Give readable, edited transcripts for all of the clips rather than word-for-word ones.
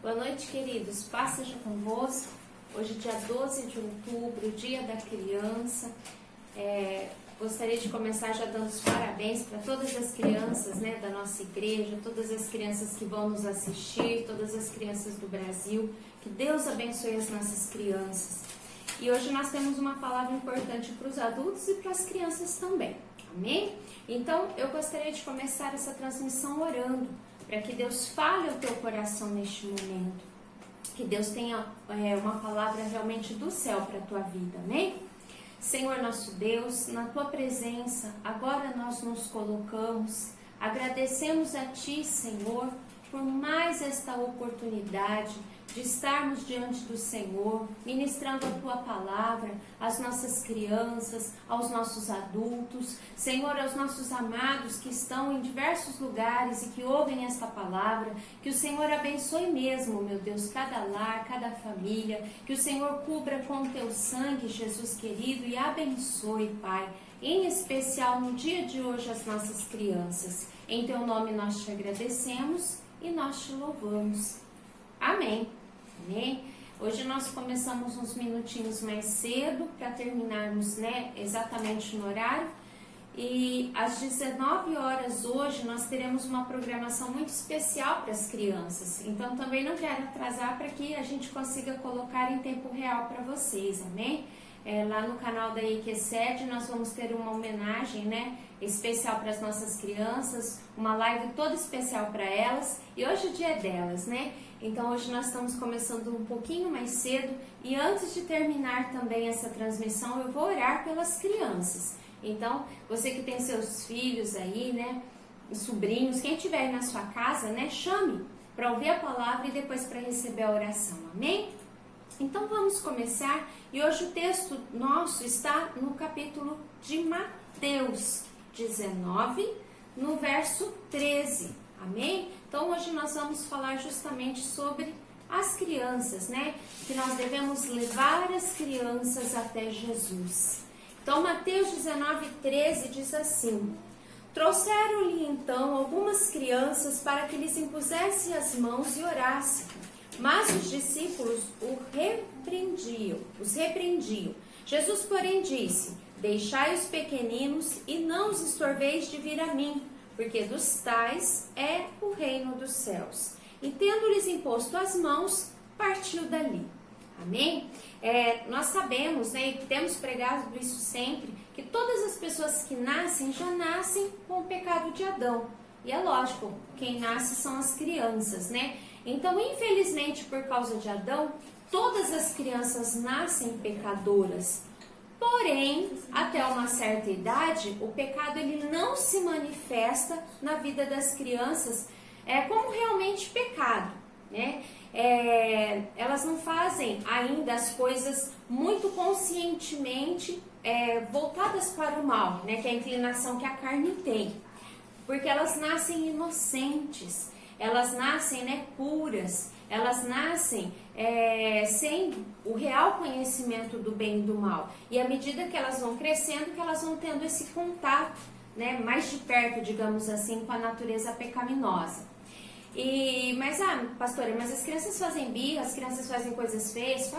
Boa noite, queridos. Paz seja convosco. Hoje, dia 12 de outubro, dia da criança. Gostaria de começar já dando os parabéns para todas as crianças, da nossa igreja, todas as crianças que vão nos assistir, todas as crianças do Brasil. Que Deus abençoe as nossas crianças. E hoje nós temos uma palavra importante para os adultos e para as crianças também. Amém? Então, eu gostaria de começar essa transmissão orando, para que Deus fale ao teu coração neste momento. Que Deus tenha uma palavra realmente do céu para a tua vida, amém? Senhor nosso Deus, na tua presença, agora nós nos colocamos, agradecemos a ti, Senhor, por mais esta oportunidade de estarmos diante do Senhor, ministrando a tua palavra às nossas crianças, aos nossos adultos, Senhor, aos nossos amados que estão em diversos lugares e que ouvem esta palavra, que o Senhor abençoe mesmo, meu Deus, cada lar, cada família, que o Senhor cubra com o teu sangue, Jesus querido, e abençoe, Pai, em especial no dia de hoje as nossas crianças. Em teu nome nós te agradecemos e nós te louvamos. Amém. Amém? Hoje nós começamos uns minutinhos mais cedo para terminarmos, exatamente no horário. E às 19 horas hoje nós teremos uma programação muito especial para as crianças. Então também não quero atrasar para que a gente consiga colocar em tempo real para vocês, amém? Lá no canal da IQCED nós vamos ter uma homenagem, especial para as nossas crianças, uma live toda especial para elas, e hoje o dia é delas, Então hoje nós estamos começando um pouquinho mais cedo, e antes de terminar também essa transmissão eu vou orar pelas crianças. Então você que tem seus filhos aí, sobrinhos, quem estiver aí na sua casa, chame para ouvir a palavra e depois para receber a oração, amém? Então vamos começar, e hoje o texto nosso está no capítulo de Mateus 19, no verso 13, amém? Então hoje nós vamos falar justamente sobre as crianças, que nós devemos levar as crianças até Jesus. Então Mateus 19, 13 diz assim: trouxeram-lhe então algumas crianças para que lhes impusesse as mãos e orasse. Mas os discípulos os repreendiam. Jesus, porém, disse: deixai os pequeninos e não os estorveis de vir a mim, porque dos tais é o reino dos céus. E tendo-lhes imposto as mãos, partiu dali. Amém? Nós sabemos, e temos pregado isso sempre, que todas as pessoas que nascem, já nascem com o pecado de Adão. E é lógico, quem nasce são as crianças, Então, infelizmente, por causa de Adão, todas as crianças nascem pecadoras. Porém, até uma certa idade, o pecado ele não se manifesta na vida das crianças como realmente pecado, Elas não fazem ainda as coisas muito conscientemente voltadas para o mal, que é a inclinação que a carne tem. Porque elas nascem inocentes, elas nascem puras, elas nascem sem o real conhecimento do bem e do mal. E à medida que elas vão crescendo, que elas vão tendo esse contato mais de perto, digamos assim, com a natureza pecaminosa. Mas pastora, mas as crianças fazem birra, as crianças fazem coisas feias?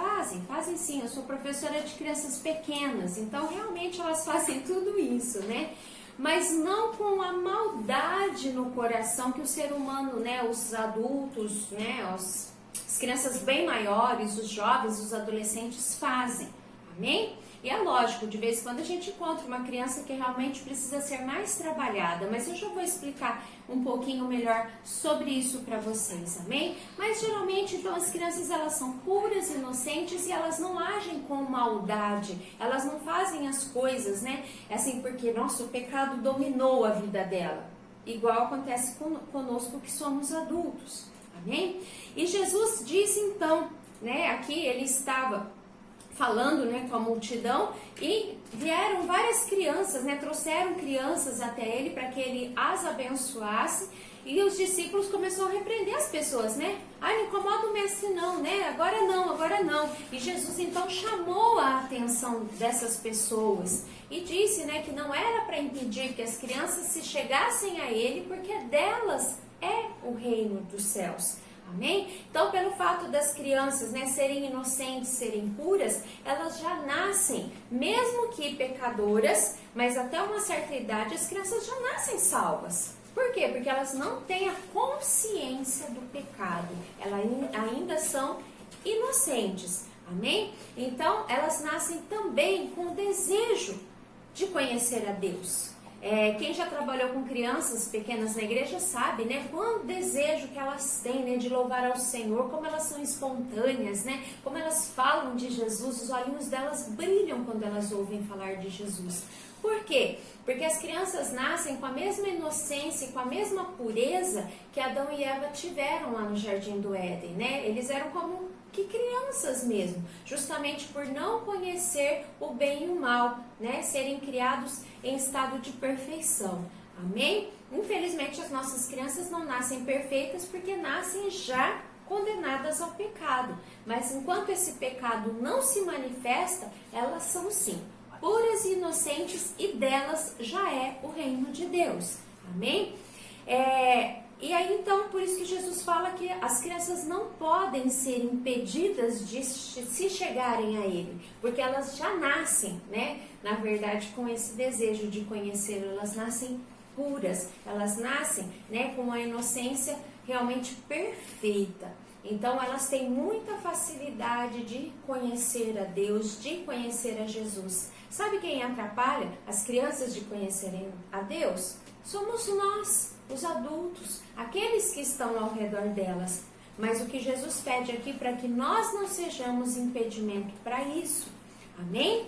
Fazem sim. Eu sou professora de crianças pequenas, então realmente elas fazem tudo isso, Mas não com a maldade no coração que o ser humano, os adultos, as crianças bem maiores, os jovens, os adolescentes fazem, amém? E é lógico, de vez em quando a gente encontra uma criança que realmente precisa ser mais trabalhada, mas eu já vou explicar um pouquinho melhor sobre isso para vocês, amém? Mas geralmente, então, as crianças elas são puras, inocentes e elas não agem com maldade, elas não fazem as coisas, assim, porque, nossa, o pecado dominou a vida dela, igual acontece conosco que somos adultos, amém? E Jesus disse então, aqui ele estava falando com a multidão e vieram várias crianças, trouxeram crianças até ele para que ele as abençoasse, e os discípulos começaram a repreender as pessoas, não incomoda o mestre não, agora não. E Jesus então chamou a atenção dessas pessoas e disse, que não era para impedir que as crianças se chegassem a ele, porque delas é o reino dos céus. Amém? Então, pelo fato das crianças, né, serem inocentes, serem puras, elas já nascem, mesmo que pecadoras, mas até uma certa idade as crianças já nascem salvas. Por quê? Porque elas não têm a consciência do pecado. Elas ainda são inocentes. Amém? Então, elas nascem também com o desejo de conhecer a Deus. Quem já trabalhou com crianças pequenas na igreja sabe, né, quanto desejo que elas têm, né, de louvar ao Senhor, como elas são espontâneas, né, como elas falam de Jesus, os olhinhos delas brilham quando elas ouvem falar de Jesus. Por quê? Porque as crianças nascem com a mesma inocência e com a mesma pureza que Adão e Eva tiveram lá no Jardim do Éden, né? Eles eram como que crianças mesmo, justamente por não conhecer o bem e o mal, né? Serem criados em estado de perfeição. Amém? Infelizmente as nossas crianças não nascem perfeitas porque nascem já condenadas ao pecado. Mas enquanto esse pecado não se manifesta, elas são sim puras e inocentes, e delas já é o reino de Deus. Amém? E aí então, por isso que Jesus fala que as crianças não podem ser impedidas de se chegarem a Ele, porque elas já nascem, né? Na verdade, com esse desejo de conhecê-lo, elas nascem puras, elas nascem, né, com a inocência realmente perfeita. Então, elas têm muita facilidade de conhecer a Deus, de conhecer a Jesus. Sabe quem atrapalha as crianças de conhecerem a Deus? Somos nós, os adultos, aqueles que estão ao redor delas. Mas o que Jesus pede aqui para que nós não sejamos impedimento para isso. Amém?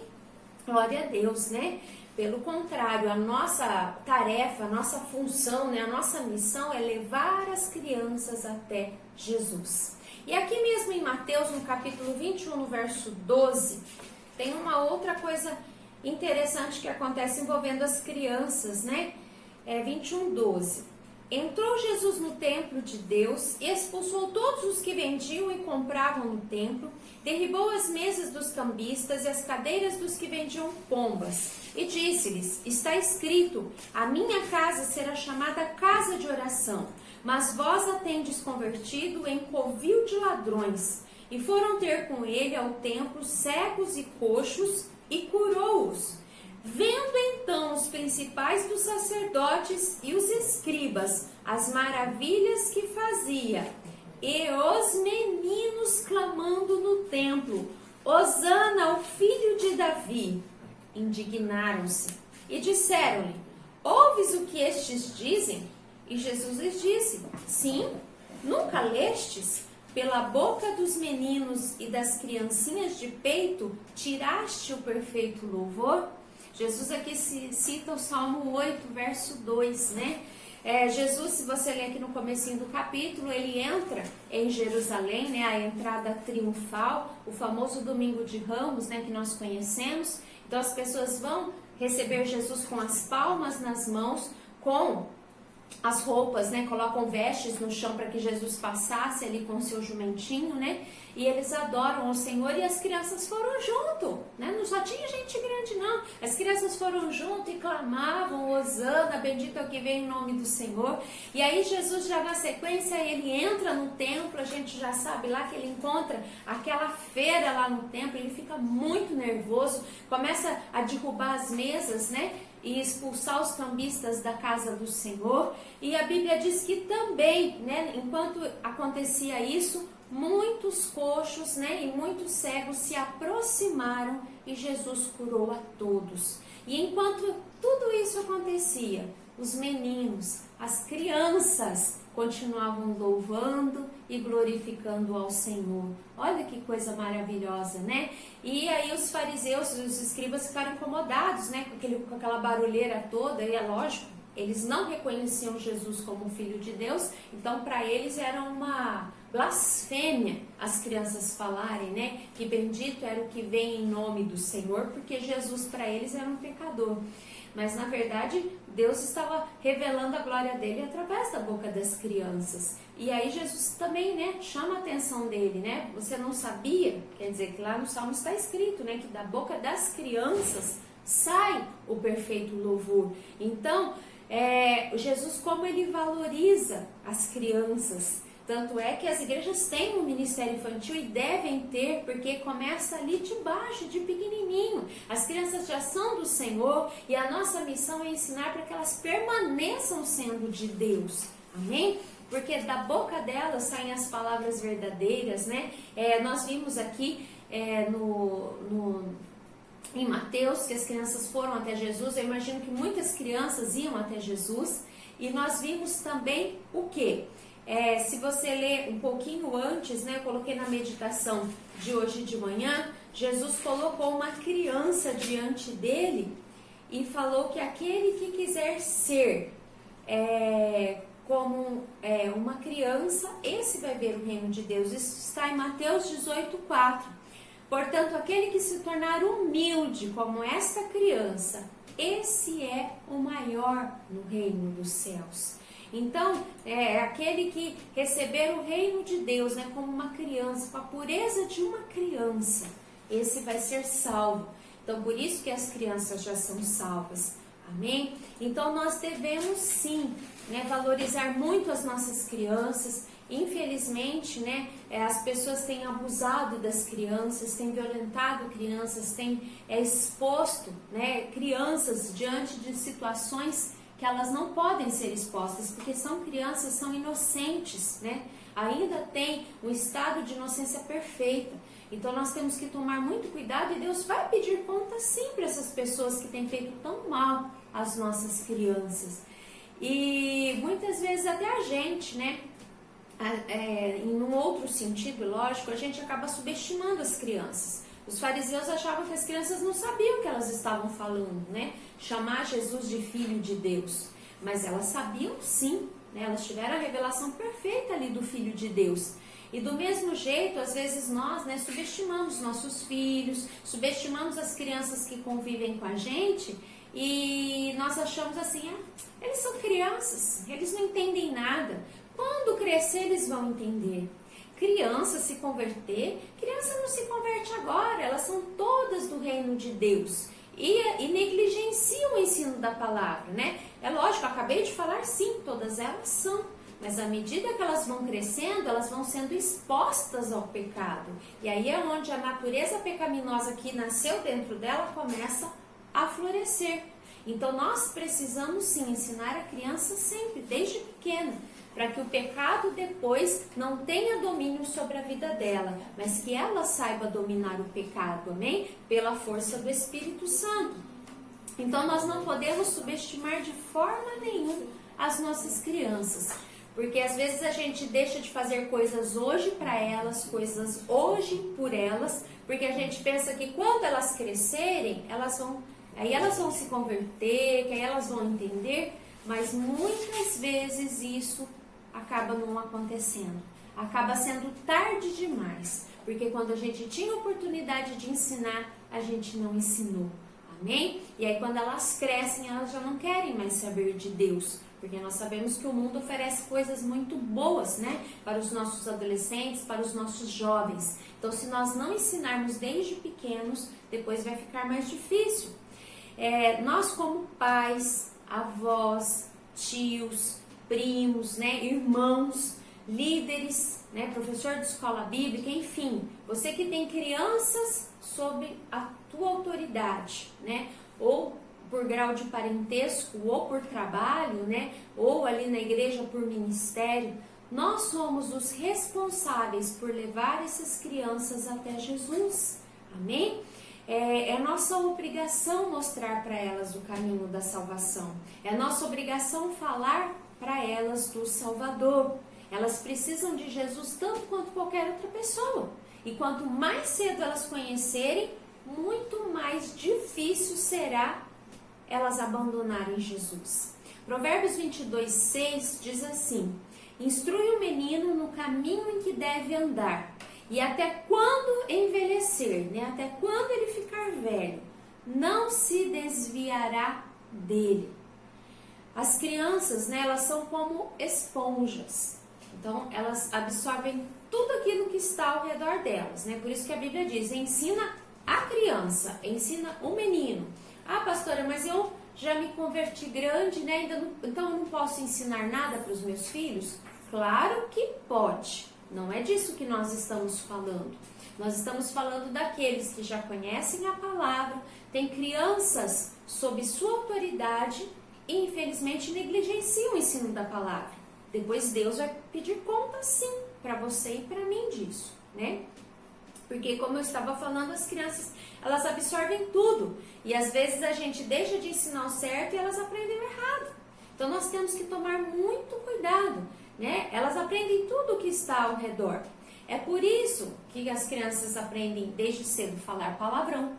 Glória a Deus, né? Pelo contrário, a nossa tarefa, a nossa função, né, a nossa missão é levar as crianças até Jesus. E aqui mesmo em Mateus, no capítulo 21, no verso 12, tem uma outra coisa interessante que acontece envolvendo as crianças, né? 21:12. Entrou Jesus no templo de Deus, expulsou todos os que vendiam e compravam no templo, derribou as mesas dos cambistas e as cadeiras dos que vendiam pombas, e disse-lhes: está escrito, a minha casa será chamada casa de oração, mas vós a tendes convertido em covil de ladrões. E foram ter com ele ao templo cegos e coxos, e curou-os. Vendo então os principais dos sacerdotes e os escribas as maravilhas que fazia, e os meninos clamando no templo, Hosana ao filho de Davi, indignaram-se e disseram-lhe: ouves o que estes dizem? E Jesus lhes disse: sim, nunca lestes? Pela boca dos meninos e das criancinhas de peito tiraste o perfeito louvor? Jesus aqui cita o Salmo 8, verso 2, né? Jesus, se você ler aqui no comecinho do capítulo, ele entra em Jerusalém, né? A entrada triunfal, o famoso Domingo de Ramos, né? Que nós conhecemos. Então as pessoas vão receber Jesus com as palmas nas mãos, com as roupas, né, colocam vestes no chão para que Jesus passasse ali com o seu jumentinho, né, e eles adoram ao Senhor, e as crianças foram junto, né, não só tinha gente grande não, as crianças foram junto e clamavam, Hosana, bendito é o que vem em nome do Senhor. E aí Jesus já na sequência, ele entra no templo, a gente já sabe lá que ele encontra aquela feira lá no templo, ele fica muito nervoso, começa a derrubar as mesas, né, e expulsar os cambistas da casa do Senhor. E a Bíblia diz que também, né, enquanto acontecia isso, muitos coxos, né, e muitos cegos se aproximaram e Jesus curou a todos. E enquanto tudo isso acontecia, os meninos, as crianças continuavam louvando e glorificando ao Senhor. Olha que coisa maravilhosa, né? E aí os fariseus, os escribas ficaram incomodados, né? Com aquela barulheira toda, e é lógico, eles não reconheciam Jesus como Filho de Deus, então para eles era uma blasfêmia as crianças falarem, né? Que bendito era o que vem em nome do Senhor, porque Jesus para eles era um pecador. Mas na verdade Deus estava revelando a glória dele através da boca das crianças. E aí Jesus também, né, chama a atenção dele, né? Você não sabia? Quer dizer que lá no Salmo está escrito, né, que da boca das crianças sai o perfeito louvor. Então, Jesus, como ele valoriza as crianças, Tanto é que as igrejas têm um ministério infantil e devem ter, porque começa ali de baixo, de pequenininho. As crianças já são do Senhor e a nossa missão é ensinar para que elas permaneçam sendo de Deus. Amém? Porque da boca delas saem as palavras verdadeiras, né? Nós vimos aqui em Mateus que as crianças foram até Jesus. Eu imagino que muitas crianças iam até Jesus. E nós vimos também o quê? Se você ler um pouquinho antes, né, eu coloquei na meditação de hoje de manhã, Jesus colocou uma criança diante dele e falou que aquele que quiser ser como uma criança, esse vai ver o reino de Deus. Isso está em Mateus 18:4. Portanto, aquele que se tornar humilde como esta criança, esse é o maior no reino dos céus. Então, aquele que receber o reino de Deus, né, como uma criança, com a pureza de uma criança, esse vai ser salvo. Então, por isso que as crianças já são salvas. Amém? Então, nós devemos sim, né, valorizar muito as nossas crianças. Infelizmente, né, as pessoas têm abusado das crianças, têm violentado crianças, têm exposto, né, crianças diante de situações que elas não podem ser expostas, porque são crianças, são inocentes, né? Ainda tem um estado de inocência perfeita. Então nós temos que tomar muito cuidado e Deus vai pedir conta sim para essas pessoas que têm feito tão mal às nossas crianças. E muitas vezes até a gente, né? Em um outro sentido, lógico, a gente acaba subestimando as crianças. Os fariseus achavam que as crianças não sabiam o que elas estavam falando, né? Chamar Jesus de filho de Deus. Mas elas sabiam sim, né? Elas tiveram a revelação perfeita ali do filho de Deus. E do mesmo jeito, às vezes nós, né, subestimamos nossos filhos, subestimamos as crianças que convivem com a gente e nós achamos assim, eles são crianças, eles não entendem nada. Quando crescer, eles vão entender. Criança se converter, criança não se converte agora, elas são todas do reino de Deus e negligenciam o ensino da palavra, né? É lógico, eu acabei de falar sim, todas elas são, mas à medida que elas vão crescendo, elas vão sendo expostas ao pecado. E aí é onde a natureza pecaminosa que nasceu dentro dela começa a florescer. Então nós precisamos sim ensinar a criança sempre, desde pequena, para que o pecado depois não tenha domínio sobre a vida dela, mas que ela saiba dominar o pecado, amém? Pela força do Espírito Santo. Então nós não podemos subestimar de forma nenhuma as nossas crianças, porque às vezes a gente deixa de fazer coisas hoje para elas, coisas hoje por elas, porque a gente pensa que quando elas crescerem, elas vão se converter, que aí elas vão entender, mas muitas vezes isso acaba não acontecendo, acaba sendo tarde demais, porque quando a gente tinha oportunidade de ensinar, a gente não ensinou, amém? E aí quando elas crescem, elas já não querem mais saber de Deus, porque nós sabemos que o mundo oferece coisas muito boas, né, para os nossos adolescentes, para os nossos jovens. Então se nós não ensinarmos desde pequenos, depois vai ficar mais difícil. Nós como pais, avós, tios, primos, né, irmãos, líderes, né, professor de escola bíblica, enfim, você que tem crianças sob a tua autoridade, né, ou por grau de parentesco, ou por trabalho, né, ou ali na igreja por ministério, nós somos os responsáveis por levar essas crianças até Jesus, amém? É nossa obrigação mostrar para elas o caminho da salvação, é nossa obrigação falar para elas do Salvador. Elas precisam de Jesus tanto quanto qualquer outra pessoa. E quanto mais cedo elas conhecerem, muito mais difícil será elas abandonarem Jesus. Provérbios 22:6 diz assim: instrui o menino no caminho em que deve andar, e até quando envelhecer, né, até quando ele ficar velho, não se desviará dele. As crianças, né, elas são como esponjas. Então, elas absorvem tudo aquilo que está ao redor delas, né? Por isso que a Bíblia diz, ensina a criança, ensina o menino. Ah, pastora, mas eu já me converti grande, né? Então eu não posso ensinar nada para os meus filhos? Claro que pode. Não é disso que nós estamos falando. Nós estamos falando daqueles que já conhecem a palavra, têm crianças sob sua autoridade e infelizmente negligenciam o ensino da palavra. Depois Deus vai pedir conta sim para você e para mim disso, né? Porque como eu estava falando, as crianças, elas absorvem tudo. E às vezes a gente deixa de ensinar o certo e elas aprendem o errado. Então nós temos que tomar muito cuidado, né? Elas aprendem tudo o que está ao redor. É por isso que as crianças aprendem desde cedo falar palavrão.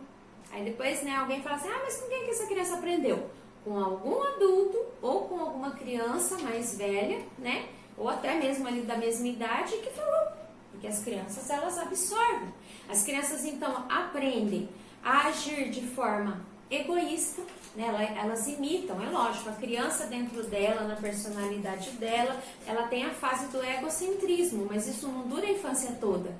Aí depois, né, alguém fala assim, mas com quem que essa criança aprendeu? Com algum adulto ou com alguma criança mais velha, né? Ou até mesmo ali da mesma idade que falou. Porque as crianças, elas absorvem. As crianças, então, aprendem a agir de forma egoísta, né? Elas imitam, é lógico, a criança dentro dela, na personalidade dela, ela tem a fase do egocentrismo, mas isso não dura a infância toda.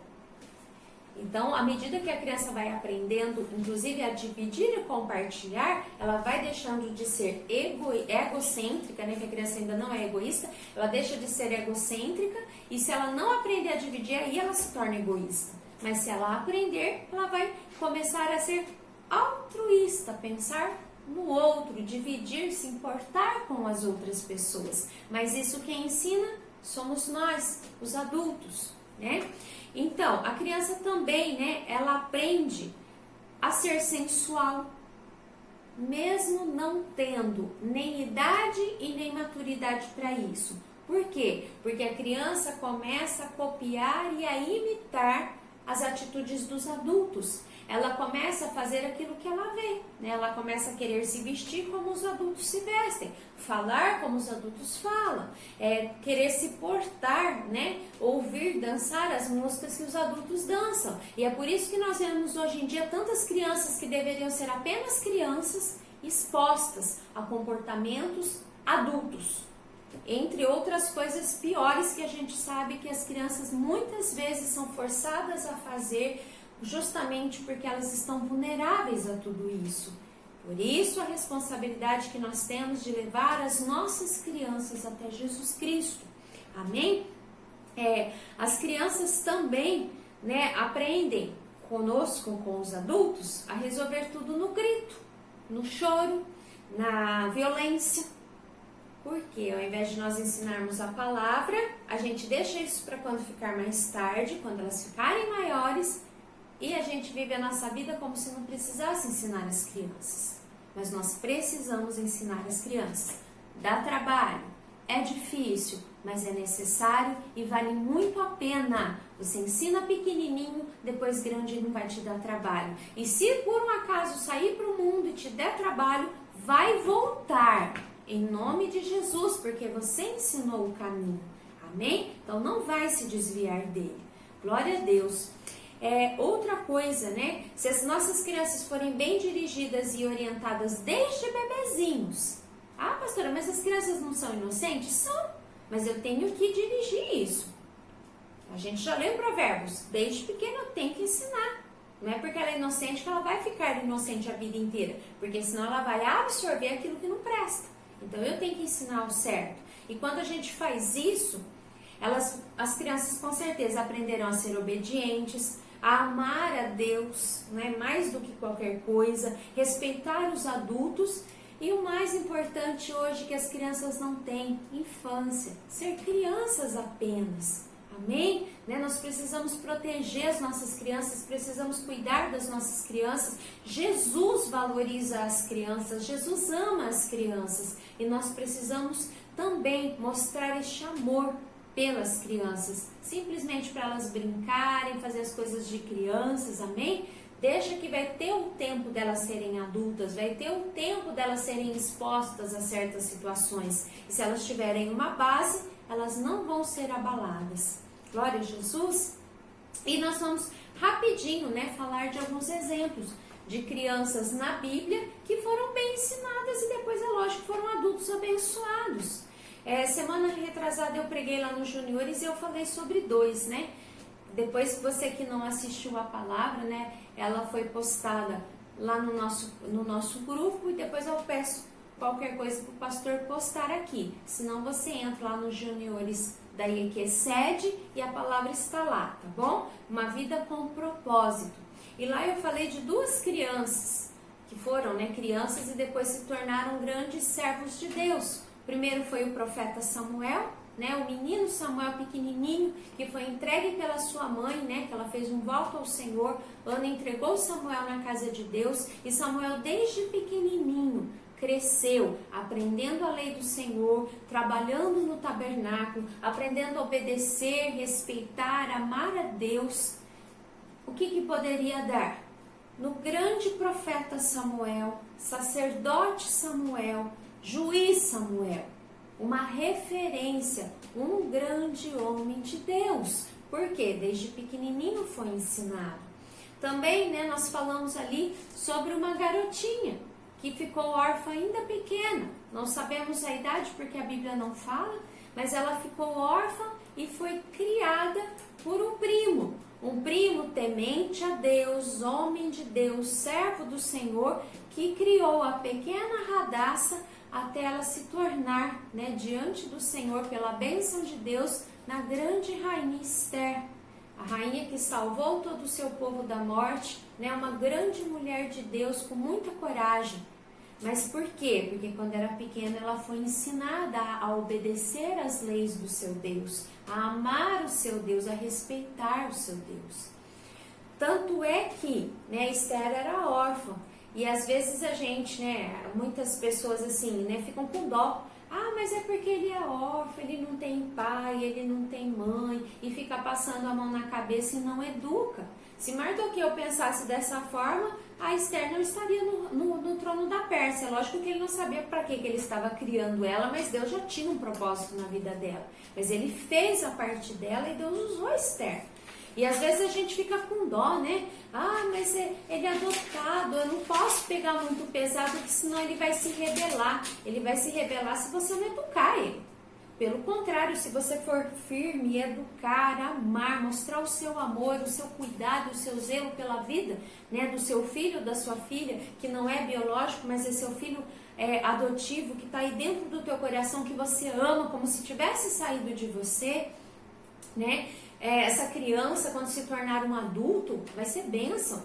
Então, à medida que a criança vai aprendendo, inclusive a dividir e compartilhar, ela vai deixando de ser egocêntrica, né? Que a criança ainda não é egoísta, ela deixa de ser egocêntrica e se ela não aprender a dividir, aí ela se torna egoísta. Mas se ela aprender, ela vai começar a ser altruísta, pensar no outro, dividir, se importar com as outras pessoas. Mas isso quem ensina somos nós, os adultos, né? Então, a criança também, né, ela aprende a ser sensual, mesmo não tendo nem idade e nem maturidade para isso. Por quê? Porque a criança começa a copiar e a imitar as atitudes dos adultos. Ela começa a fazer aquilo que ela vê, né? Ela começa a querer se vestir como os adultos se vestem, falar como os adultos falam, querer se portar, né? Ouvir, dançar as músicas que os adultos dançam. E é por isso que nós vemos hoje em dia tantas crianças que deveriam ser apenas crianças expostas a comportamentos adultos. Entre outras coisas piores que a gente sabe que as crianças muitas vezes são forçadas a fazer justamente porque elas estão vulneráveis a tudo isso. Por isso a responsabilidade que nós temos de levar as nossas crianças até Jesus Cristo. Amém? As crianças também, né, aprendem conosco, com os adultos, a resolver tudo no grito, no choro, na violência. Porque ao invés de nós ensinarmos a palavra, a gente deixa isso para quando ficar mais tarde, quando elas ficarem maiores, e a gente vive a nossa vida como se não precisasse ensinar as crianças. Mas nós precisamos ensinar as crianças. Dá trabalho, é difícil, mas é necessário e vale muito a pena. Você ensina pequenininho, depois grande não vai te dar trabalho. E se por um acaso sair para o mundo e te der trabalho, vai voltar. Em nome de Jesus, porque você ensinou o caminho. Amém? Então não vai se desviar dele. Glória a Deus. Outra coisa, né? Se as nossas crianças forem bem dirigidas e orientadas desde bebezinhos. Ah, pastora, mas as crianças não são inocentes? São, mas eu tenho que dirigir isso. A gente já leu Provérbios. Desde pequeno eu tenho que ensinar. Não é porque ela é inocente que ela vai ficar inocente a vida inteira. Porque senão ela vai absorver aquilo que não presta. Então eu tenho que ensinar o certo. E quando a gente faz isso, as crianças com certeza aprenderão a ser obedientes, a amar a Deus, né, mais do que qualquer coisa, respeitar os adultos e o mais importante hoje que as crianças não têm, infância, ser crianças apenas. Amém? Né? Nós precisamos proteger as nossas crianças, precisamos cuidar das nossas crianças. Jesus valoriza as crianças, Jesus ama as crianças e nós precisamos também mostrar este amor pelas crianças, simplesmente para elas brincarem, fazer as coisas de crianças, amém? Deixa que vai ter o tempo delas serem adultas, vai ter o tempo delas serem expostas a certas situações. E se elas tiverem uma base, elas não vão ser abaladas. Glória a Jesus. E nós vamos rapidinho, né, falar de alguns exemplos de crianças na Bíblia que foram bem ensinadas e depois, é lógico, foram adultos abençoados. Semana retrasada eu preguei lá nos Juniores e eu falei sobre 2, né? Depois, você que não assistiu a palavra, né? Ela foi postada lá no nosso grupo e depois eu peço qualquer coisa para o pastor postar aqui. Senão você entra lá nos juniores da IEQ-SED e a palavra está lá, tá bom? Uma vida com propósito. E lá eu falei de duas crianças, que foram, né, crianças e depois se tornaram grandes servos de Deus. O primeiro foi o profeta Samuel, né, o menino Samuel pequenininho, que foi entregue pela sua mãe, né, que ela fez um voto ao Senhor. Ana entregou Samuel na casa de Deus e Samuel desde pequenininho cresceu, aprendendo a lei do Senhor, trabalhando no tabernáculo, aprendendo a obedecer, respeitar, amar a Deus. O que poderia dar? No grande profeta Samuel, sacerdote Samuel, juiz Samuel, uma referência, um grande homem de Deus. Por quê? Desde pequenininho foi ensinado. Também, né, nós falamos ali sobre uma garotinha que ficou órfã ainda pequena. Não sabemos a idade porque a Bíblia não fala, mas ela ficou órfã e foi criada por um primo temente a Deus, homem de Deus, servo do Senhor, que criou a pequena Radassa até ela se tornar, né, diante do Senhor, pela bênção de Deus, na grande rainha Esther, a rainha que salvou todo o seu povo da morte, né, uma grande mulher de Deus com muita coragem. Mas por quê? Porque quando era pequena ela foi ensinada a obedecer às leis do seu Deus, a amar o seu Deus, a respeitar o seu Deus. Tanto é que, né, Esther era órfã. E às vezes a gente, né, muitas pessoas assim, né, ficam com dó. Ah, mas é porque ele é órfão, ele não tem pai, ele não tem mãe, e fica passando a mão na cabeça e não educa. Se Mardoqueu pensasse dessa forma, a Esther não estaria no trono da Pérsia. Lógico que ele não sabia para que ele estava criando ela, mas Deus já tinha um propósito na vida dela. Mas ele fez a parte dela e Deus usou Esther. E às vezes a gente fica com dó, né? Ah, mas ele é adotado, eu não posso pegar muito pesado, porque senão ele vai se rebelar. Ele vai se rebelar se você não educar ele. Pelo contrário, se você for firme, educar, amar, mostrar o seu amor, o seu cuidado, o seu zelo pela vida, né, do seu filho, da sua filha, que não é biológico, mas é seu filho adotivo, que está aí dentro do teu coração, que você ama, como se tivesse saído de você, né? Essa criança, quando se tornar um adulto, vai ser bênção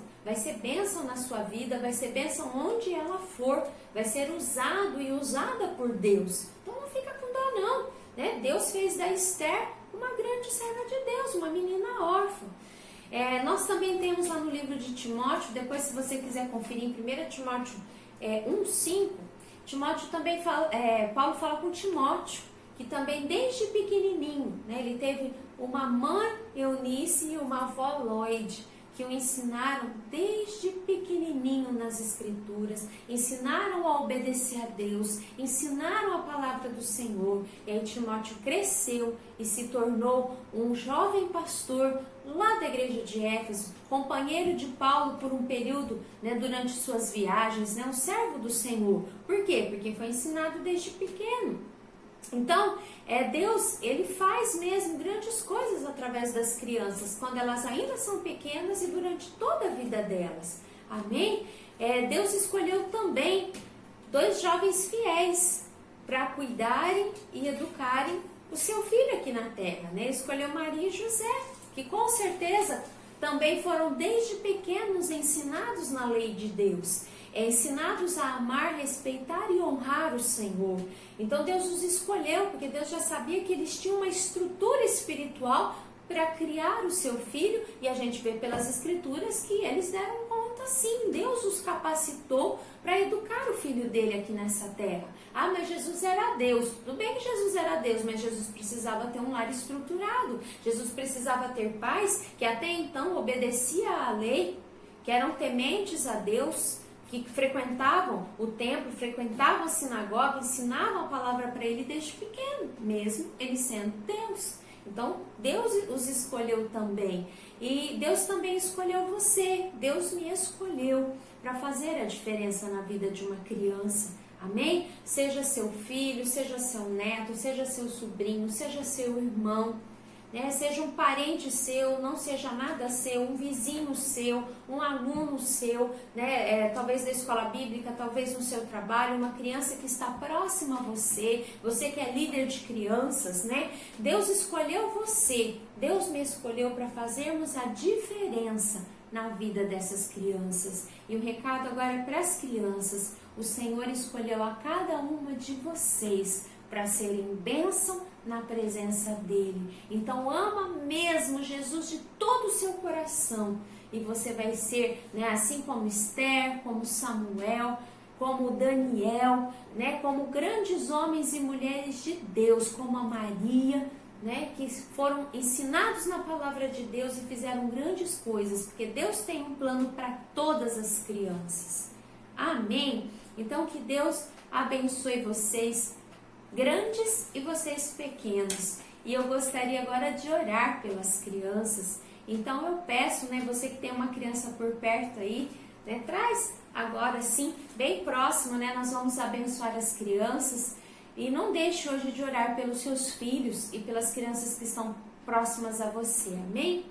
na sua vida, vai ser bênção onde ela for, vai ser usado e usada por Deus. Então não fica com dó não, né? Deus fez da Esther uma grande serva de Deus, uma menina órfã. Nós também temos lá no livro de Timóteo, depois se você quiser conferir em 1 Timóteo 1,5, Timóteo também fala, Paulo fala com Timóteo, que também desde pequenininho, né, ele teve uma mãe Eunice e uma avó Lloyd, que o ensinaram desde pequenininho nas escrituras, ensinaram a obedecer a Deus, ensinaram a palavra do Senhor. E aí Timóteo cresceu e se tornou um jovem pastor lá da igreja de Éfeso, companheiro de Paulo por um período, né, durante suas viagens, né, um servo do Senhor. Por quê? Porque foi ensinado desde pequeno. Então, Deus, ele faz mesmo grandes coisas através das crianças, quando elas ainda são pequenas e durante toda a vida delas. Amém? Deus escolheu também 2 jovens fiéis para cuidarem e educarem o seu filho aqui na terra, né? Escolheu Maria e José, que com certeza também foram desde pequenos ensinados na lei de Deus. Ensinados a amar, respeitar e honrar o Senhor. Então Deus os escolheu, porque Deus já sabia que eles tinham uma estrutura espiritual para criar o seu filho, e a gente vê pelas escrituras que eles deram conta sim, Deus os capacitou para educar o filho dele aqui nessa terra. Ah, mas Jesus era Deus. Tudo bem que Jesus era Deus, mas Jesus precisava ter um lar estruturado. Jesus precisava ter pais que até então obedeciam à lei, que eram tementes a Deus, que frequentavam o templo, frequentavam a sinagoga, ensinavam a palavra para ele desde pequeno, mesmo ele sendo Deus. Então, Deus os escolheu também. E Deus também escolheu você. Deus me escolheu para fazer a diferença na vida de uma criança. Amém? Seja seu filho, seja seu neto, seja seu sobrinho, seja seu irmão. né? Seja um parente seu, não seja nada seu, um vizinho seu, um aluno seu, né? Talvez da escola bíblica, talvez no seu trabalho, uma criança que está próxima a você, você que é líder de crianças, né? Deus escolheu você, Deus me escolheu para fazermos a diferença na vida dessas crianças. E o recado agora é para as crianças: o Senhor escolheu a cada uma de vocês para serem bênção na presença dele. Então ama mesmo Jesus de todo o seu coração, e você vai ser, né, assim como Esther, como Samuel, como Daniel, né, como grandes homens e mulheres de Deus, como a Maria, né, que foram ensinados na palavra de Deus e fizeram grandes coisas, porque Deus tem um plano para todas as crianças. Amém? Então que Deus abençoe vocês grandes e vocês pequenos. E eu gostaria agora de orar pelas crianças. Então eu peço, né, você que tem uma criança por perto aí, né, traz agora sim, bem próximo, né, nós vamos abençoar as crianças. E não deixe hoje de orar pelos seus filhos e pelas crianças que estão próximas a você. Amém?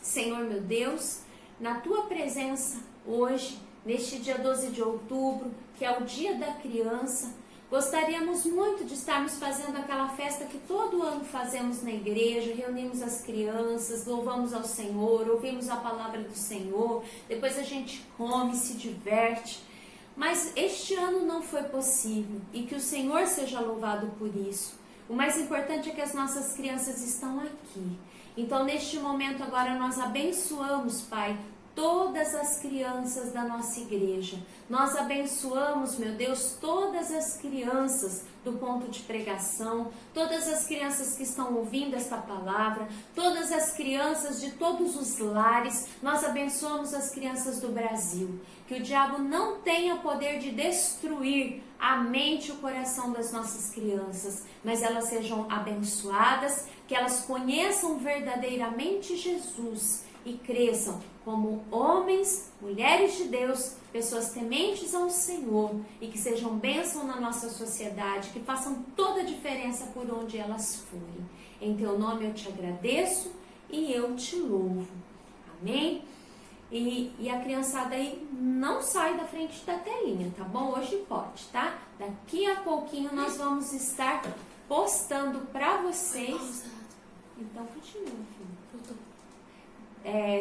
Senhor meu Deus, na tua presença hoje, neste dia 12 de outubro, que é o dia da criança, gostaríamos muito de estarmos fazendo aquela festa que todo ano fazemos na igreja, reunimos as crianças, louvamos ao Senhor, ouvimos a palavra do Senhor, depois a gente come, se diverte. Mas este ano não foi possível, e que o Senhor seja louvado por isso. O mais importante é que as nossas crianças estão aqui. Então, neste momento agora nós abençoamos, Pai, todas as crianças da nossa igreja. Nós abençoamos, meu Deus, todas as crianças do ponto de pregação, todas as crianças que estão ouvindo esta palavra, todas as crianças de todos os lares. Nós abençoamos as crianças do Brasil. Que o diabo não tenha poder de destruir a mente e o coração das nossas crianças, mas elas sejam abençoadas, que elas conheçam verdadeiramente Jesus e cresçam como homens, mulheres de Deus, pessoas tementes ao Senhor, e que sejam bênção na nossa sociedade, que façam toda a diferença por onde elas forem. Em teu nome eu te agradeço e eu te louvo. Amém? E a criançada aí não sai da frente da telinha, tá bom? Hoje pode, tá? Daqui a pouquinho nós vamos estar postando pra vocês. Então continua, filho.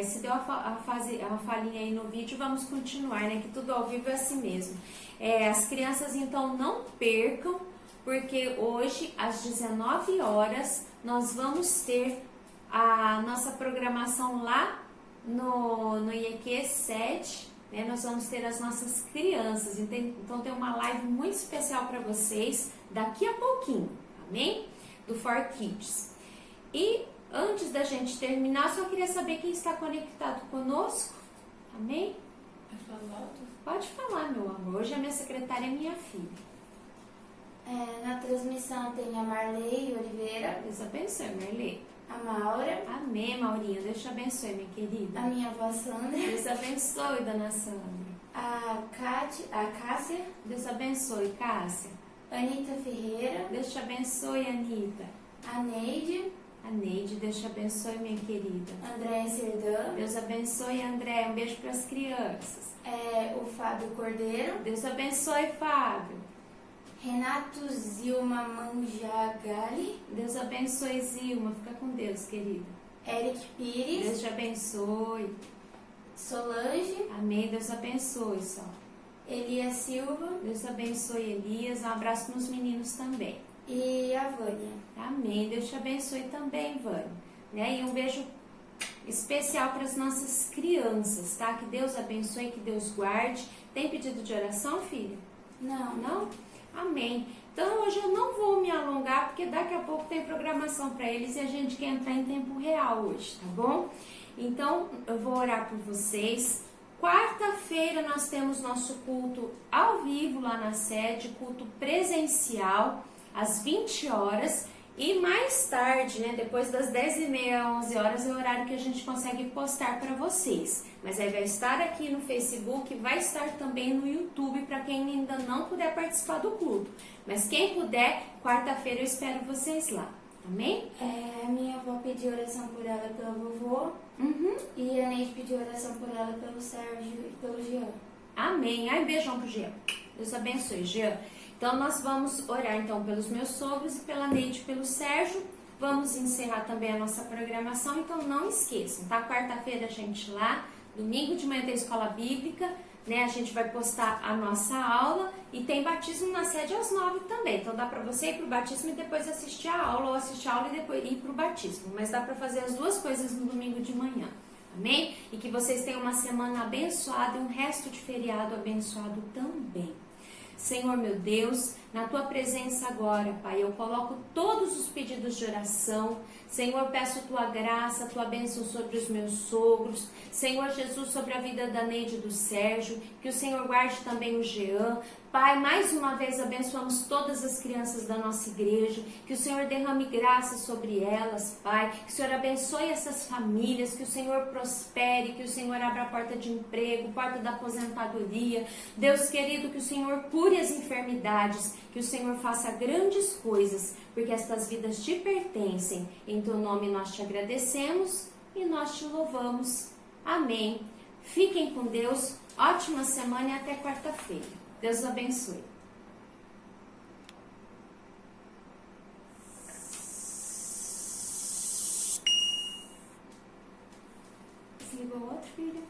Se deu a falinha aí no vídeo, vamos continuar, né? Que tudo ao vivo é assim mesmo. As crianças então não percam, porque hoje às 19 horas nós vamos ter a nossa programação lá no IEQ 7, né? Nós vamos ter as nossas crianças, então tem uma live muito especial para vocês daqui a pouquinho, amém? Do For Kids. E antes da gente terminar, só queria saber quem está conectado conosco, amém? Pode falar, meu amor, hoje a minha secretária é minha filha. Na transmissão tem a Marley Oliveira. Deus abençoe, Marley. A Maura. Amém, Maurinha. Deus te abençoe, minha querida. A minha avó Sandra. Deus abençoe, dona Sandra. A Cássia. Deus abençoe, Cássia. Anitta Ferreira. Deus te abençoe, Anitta. A Neide. A Neide, Deus te abençoe, minha querida. Andréia Serdã. Deus abençoe, André. Um beijo para as crianças. O Fábio Cordeiro. Deus abençoe, Fábio. Renato Zilma Manjagali. Deus abençoe, Zilma. Fica com Deus, querida. Eric Pires. Deus te abençoe. Solange. Amém. Deus abençoe, Sol. Elias Silva. Deus abençoe, Elias. Um abraço nos meninos também. E a Vânia. Amém. Deus te abençoe também, Vânia. Né? E um beijo especial para as nossas crianças, tá? Que Deus abençoe, que Deus guarde. Tem pedido de oração, filha? Não. Não? Amém. Então hoje eu não vou me alongar, porque daqui a pouco tem programação para eles e a gente quer entrar em tempo real hoje, tá bom? Então eu vou orar por vocês. Quarta-feira nós temos nosso culto ao vivo lá na sede, culto presencial, às 20 horas. E mais tarde, né, depois das 10h30, 11 horas, é o horário que a gente consegue postar para vocês. Mas aí vai estar aqui no Facebook, vai estar também no YouTube, para quem ainda não puder participar do culto. Mas quem puder, quarta-feira eu espero vocês lá. Amém? A minha avó pediu oração por ela e pelo vovô. Uhum. E a Neide pediu oração por ela, pelo Sérgio e pelo Jean. Amém. Ai, beijão pro Jean. Deus abençoe, Jean. Então, nós vamos orar então pelos meus sogros e pela Neide e pelo Sérgio. Vamos encerrar também a nossa programação, então não esqueçam, tá? Quarta-feira a gente lá, domingo de manhã tem escola bíblica, né? A gente vai postar a nossa aula e tem batismo na sede às 9 também. Então dá pra você ir pro batismo e depois assistir a aula, ou assistir a aula e depois ir pro batismo. Mas dá pra fazer as duas coisas no domingo de manhã. Amém? E que vocês tenham uma semana abençoada e um resto de feriado abençoado também. Senhor meu Deus, na Tua presença agora, Pai, eu coloco todos os pedidos de oração. Senhor, peço Tua graça, Tua bênção sobre os meus sogros. Senhor Jesus, sobre a vida da Neide e do Sérgio. Que o Senhor guarde também o Jean. Pai, mais uma vez abençoamos todas as crianças da nossa igreja. Que o Senhor derrame graça sobre elas, Pai. Que o Senhor abençoe essas famílias. Que o Senhor prospere. Que o Senhor abra a porta de emprego, porta da aposentadoria. Deus querido, que o Senhor cure as enfermidades. Que o Senhor faça grandes coisas, porque estas vidas te pertencem. Em Teu nome nós te agradecemos e nós te louvamos. Amém. Fiquem com Deus. Ótima semana e até quarta-feira. Deus abençoe. Desligou o outro, filho?